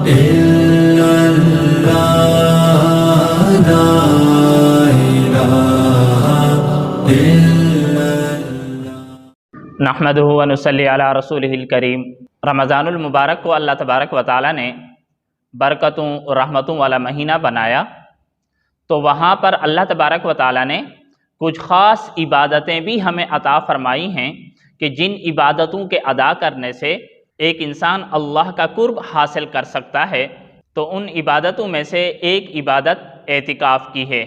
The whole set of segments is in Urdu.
إلا الله لا إله إلا نحمدہ و نصلی علی رسولہ الکریم۔ رمضان المبارک کو اللہ تبارک و تعالی نے برکتوں اور رحمتوں والا مہینہ بنایا، تو وہاں پر اللہ تبارک و تعالی نے کچھ خاص عبادتیں بھی ہمیں عطا فرمائی ہیں کہ جن عبادتوں کے ادا کرنے سے ایک انسان اللہ کا قرب حاصل کر سکتا ہے۔ تو ان عبادتوں میں سے ایک عبادت اعتکاف کی ہے۔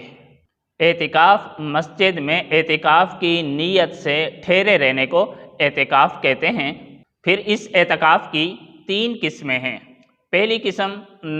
اعتکاف مسجد میں اعتکاف کی نیت سے ٹھہرے رہنے کو اعتکاف کہتے ہیں۔ پھر اس اعتکاف کی 3 قسمیں ہیں۔ پہلی قسم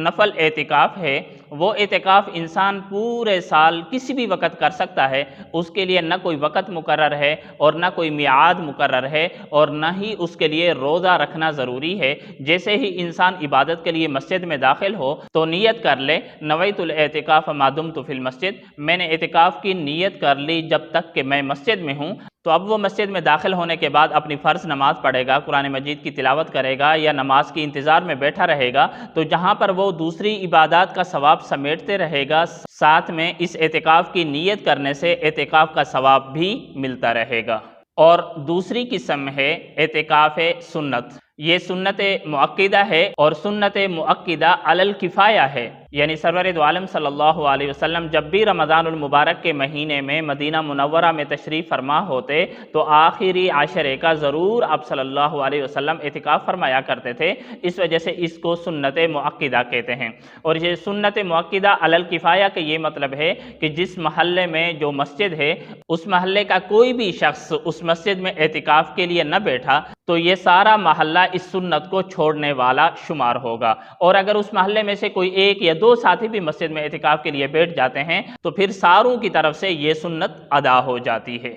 نفل اعتکاف ہے۔ وہ اعتکاف انسان پورے سال کسی بھی وقت کر سکتا ہے، اس کے لیے نہ کوئی وقت مقرر ہے اور نہ کوئی میعاد مقرر ہے اور نہ ہی اس کے لیے روزہ رکھنا ضروری ہے۔ جیسے ہی انسان عبادت کے لیے مسجد میں داخل ہو تو نیت کر لے، نویت الاعتکاف ما دمت فی المسجد، میں نے اعتکاف کی نیت کر لی جب تک کہ میں مسجد میں ہوں۔ تو اب وہ مسجد میں داخل ہونے کے بعد اپنی فرض نماز پڑھے گا، قرآن مجید کی تلاوت کرے گا یا نماز کی انتظار میں بیٹھا رہے گا، تو جہاں پر وہ دوسری عبادات کا ثواب سمیٹتے رہے گا، ساتھ میں اس اعتکاف کی نیت کرنے سے اعتکاف کا ثواب بھی ملتا رہے گا۔ اور دوسری قسم ہے اعتکاف سنت۔ یہ سنت مؤکدہ ہے اور سنت مؤکدہ علی الکفایہ ہے، یعنی سرور دو عالم صلی اللہ علیہ وسلم جب بھی رمضان المبارک کے مہینے میں مدینہ منورہ میں تشریف فرما ہوتے تو آخری عشرے کا ضرور آپ صلی اللہ علیہ وسلم اعتکاف فرمایا کرتے تھے۔ اس وجہ سے اس کو سنت مؤکدہ کہتے ہیں۔ اور یہ سنت مؤکدہ علی الکفایہ کا یہ مطلب ہے کہ جس محلے میں جو مسجد ہے اس محلے کا کوئی بھی شخص اس مسجد میں اعتکاف کے لیے نہ بیٹھا تو یہ سارا محلہ اس سنت کو چھوڑنے والا شمار ہوگا۔ اور اگر اس محلے میں سے کوئی 1 یا 2 ساتھی بھی مسجد میں اعتکاف کے لیے بیٹھ جاتے ہیں تو پھر ساروں کی طرف سے یہ سنت ادا ہو جاتی ہے۔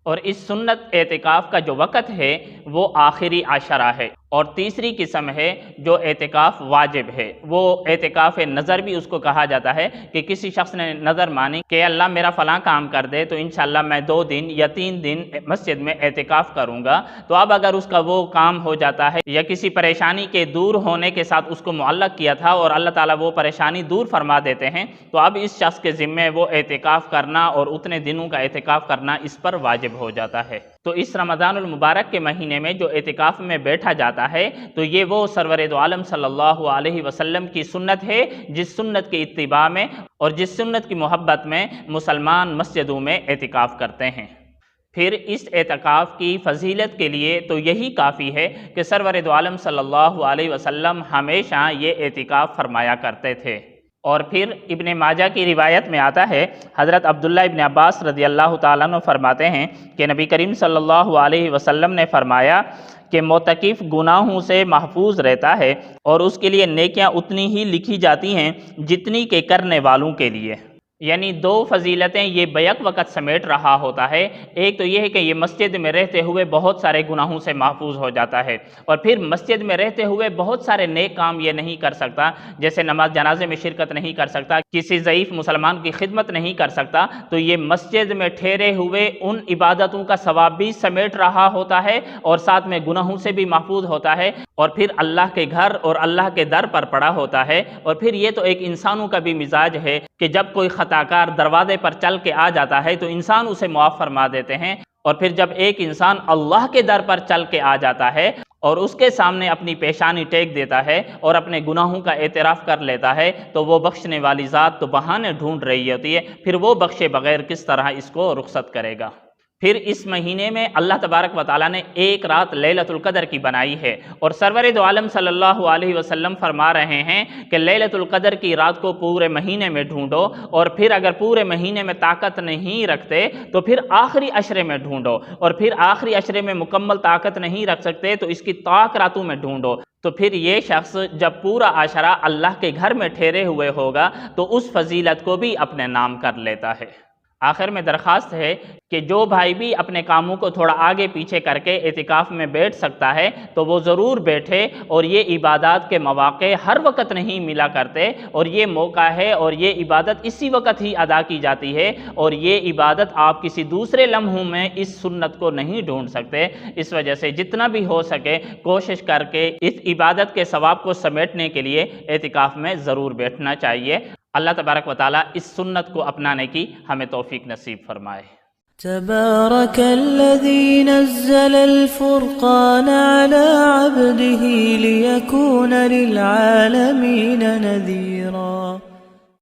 اور اس سنت اعتکاف کا جو وقت ہے وہ آخری عشرہ ہے۔ اور تیسری قسم ہے جو اعتکاف واجب ہے، وہ اعتکاف نظر بھی اس کو کہا جاتا ہے کہ کسی شخص نے نظر مانی کہ اللہ میرا فلاں کام کر دے تو انشاءاللہ میں 2 دن یا 3 دن مسجد میں اعتکاف کروں گا۔ تو اب اگر اس کا وہ کام ہو جاتا ہے یا کسی پریشانی کے دور ہونے کے ساتھ اس کو معلق کیا تھا اور اللہ تعالیٰ وہ پریشانی دور فرما دیتے ہیں تو اب اس شخص کے ذمے وہ اعتکاف کرنا اور اتنے دنوں کا اعتکاف کرنا اس پر واجب ہو جاتا ہے۔ تو اس رمضان المبارک کے مہینے میں جو اعتکاف میں بیٹھا جاتا ہے تو یہ وہ سرور دو عالم صلی اللہ علیہ وسلم کی سنت ہے جس سنت کی اتباع میں اور جس سنت کی محبت میں مسلمان مسجدوں میں اعتکاف کرتے ہیں۔ پھر اس اعتکاف کی فضیلت کے لیے تو یہی کافی ہے کہ سرور دو عالم صلی اللہ علیہ وسلم ہمیشہ یہ اعتکاف فرمایا کرتے تھے۔ اور پھر ابن ماجہ کی روایت میں آتا ہے، حضرت عبداللہ ابن عباس رضی اللہ تعالیٰ عنہ فرماتے ہیں کہ نبی کریم صلی اللہ علیہ وسلم نے فرمایا کہ معتکف گناہوں سے محفوظ رہتا ہے اور اس کے لیے نیکیاں اتنی ہی لکھی جاتی ہیں جتنی کہ کرنے والوں کے لیے۔ یعنی 2 فضیلتیں یہ بیک وقت سمیٹ رہا ہوتا ہے۔ ایک تو یہ ہے کہ یہ مسجد میں رہتے ہوئے بہت سارے گناہوں سے محفوظ ہو جاتا ہے، اور پھر مسجد میں رہتے ہوئے بہت سارے نیک کام یہ نہیں کر سکتا، جیسے نماز جنازے میں شرکت نہیں کر سکتا، کسی ضعیف مسلمان کی خدمت نہیں کر سکتا، تو یہ مسجد میں ٹھہرے ہوئے ان عبادتوں کا ثواب بھی سمیٹ رہا ہوتا ہے اور ساتھ میں گناہوں سے بھی محفوظ ہوتا ہے، اور پھر اللہ کے گھر اور اللہ کے در پر پڑا ہوتا ہے۔ اور پھر یہ تو ایک انسانوں کا بھی مزاج ہے کہ جب کوئی خطا کار دروازے پر چل کے آ جاتا ہے تو انسان اسے معاف فرما دیتے ہیں، اور پھر جب ایک انسان اللہ کے در پر چل کے آ جاتا ہے اور اس کے سامنے اپنی پیشانی ٹیک دیتا ہے اور اپنے گناہوں کا اعتراف کر لیتا ہے تو وہ بخشنے والی ذات تو بہانے ڈھونڈ رہی ہوتی ہے، پھر وہ بخشے بغیر کس طرح اس کو رخصت کرے گا۔ پھر اس مہینے میں اللہ تبارک و تعالیٰ نے ایک رات لیلۃ القدر کی بنائی ہے، اور سرور دو عالم صلی اللہ علیہ وسلم فرما رہے ہیں کہ لیلۃ القدر کی رات کو پورے مہینے میں ڈھونڈو، اور پھر اگر پورے مہینے میں طاقت نہیں رکھتے تو پھر آخری عشرے میں ڈھونڈو، اور پھر آخری عشرے میں مکمل طاقت نہیں رکھ سکتے تو اس کی طاق راتوں میں ڈھونڈو۔ تو پھر یہ شخص جب پورا عشرہ اللہ کے گھر میں ٹھہرے ہوئے ہوگا تو اس فضیلت کو بھی اپنے نام کر لیتا ہے۔ آخر میں درخواست ہے کہ جو بھائی بھی اپنے کاموں کو تھوڑا آگے پیچھے کر کے اعتکاف میں بیٹھ سکتا ہے تو وہ ضرور بیٹھے، اور یہ عبادات کے مواقع ہر وقت نہیں ملا کرتے، اور یہ موقع ہے اور یہ عبادت اسی وقت ہی ادا کی جاتی ہے، اور یہ عبادت آپ کسی دوسرے لمحوں میں اس سنت کو نہیں ڈھونڈ سکتے۔ اس وجہ سے جتنا بھی ہو سکے کوشش کر کے اس عبادت کے ثواب کو سمیٹنے کے لیے اعتکاف میں ضرور بیٹھنا چاہیے۔ اللہ تبارک و تعالیٰ اس سنت کو اپنانے کی ہمیں توفیق نصیب فرمائے۔ تبارك الذي نزل الفرقان على عبده ليكون للعالمين نذيرا